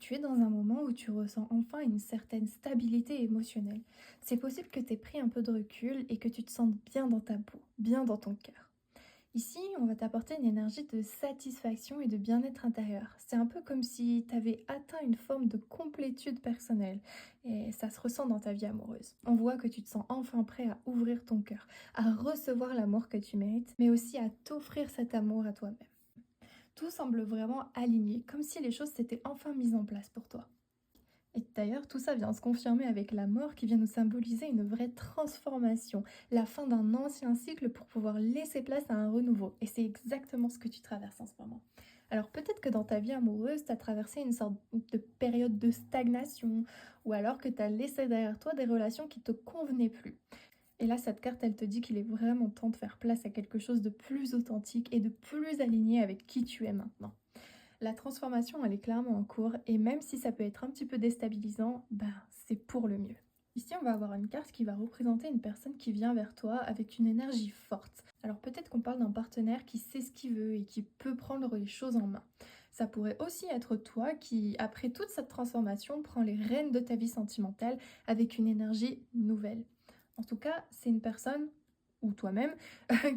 tu es dans un moment où tu ressens enfin une certaine stabilité émotionnelle. C'est possible que tu aies pris un peu de recul et que tu te sentes bien dans ta peau, bien dans ton cœur. Ici, on va t'apporter une énergie de satisfaction et de bien-être intérieur. C'est un peu comme si tu avais atteint une forme de complétude personnelle et ça se ressent dans ta vie amoureuse. On voit que tu te sens enfin prêt à ouvrir ton cœur, à recevoir l'amour que tu mérites, mais aussi à t'offrir cet amour à toi-même. Tout semble vraiment aligné, comme si les choses s'étaient enfin mises en place pour toi. Et d'ailleurs, tout ça vient se confirmer avec la mort qui vient nous symboliser une vraie transformation, la fin d'un ancien cycle pour pouvoir laisser place à un renouveau. Et c'est exactement ce que tu traverses en ce moment. Alors peut-être que dans ta vie amoureuse, tu as traversé une sorte de période de stagnation, ou alors que tu as laissé derrière toi des relations qui te convenaient plus. Et là, cette carte, elle te dit qu'il est vraiment temps de faire place à quelque chose de plus authentique et de plus aligné avec qui tu es maintenant. La transformation, elle est clairement en cours et même si ça peut être un petit peu déstabilisant, c'est pour le mieux. Ici, on va avoir une carte qui va représenter une personne qui vient vers toi avec une énergie forte. Alors peut-être qu'on parle d'un partenaire qui sait ce qu'il veut et qui peut prendre les choses en main. Ça pourrait aussi être toi qui, après toute cette transformation, prend les rênes de ta vie sentimentale avec une énergie nouvelle. En tout cas, c'est une personne ou toi-même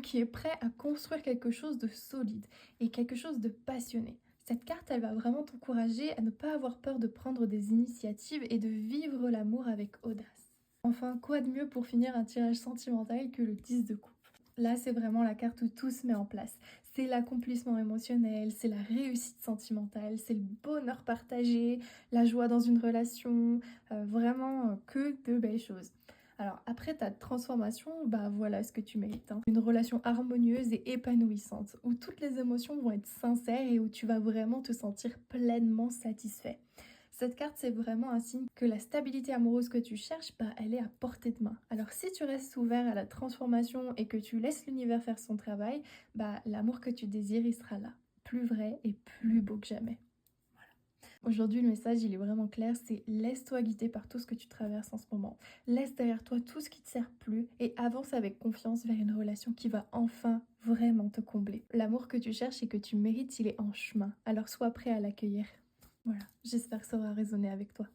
qui est prêt à construire quelque chose de solide et quelque chose de passionné. Cette carte, elle va vraiment t'encourager à ne pas avoir peur de prendre des initiatives et de vivre l'amour avec audace. Enfin, quoi de mieux pour finir un tirage sentimental que le 10 de coupe? Là, c'est vraiment la carte où tout se met en place. C'est l'accomplissement émotionnel, c'est la réussite sentimentale, c'est le bonheur partagé, la joie dans une relation, vraiment que de belles choses. Alors après ta transformation, voilà ce que tu mérites, hein. Une relation harmonieuse et épanouissante, où toutes les émotions vont être sincères et où tu vas vraiment te sentir pleinement satisfait. Cette carte, c'est vraiment un signe que la stabilité amoureuse que tu cherches, elle est à portée de main. Alors si tu restes ouvert à la transformation et que tu laisses l'univers faire son travail, l'amour que tu désires, il sera là, plus vrai et plus beau que jamais. Aujourd'hui, le message, il est vraiment clair, c'est laisse-toi guider par tout ce que tu traverses en ce moment. Laisse derrière toi tout ce qui te sert plus et avance avec confiance vers une relation qui va enfin vraiment te combler. L'amour que tu cherches et que tu mérites, il est en chemin. Alors sois prêt à l'accueillir. Voilà, j'espère que ça aura résonné avec toi.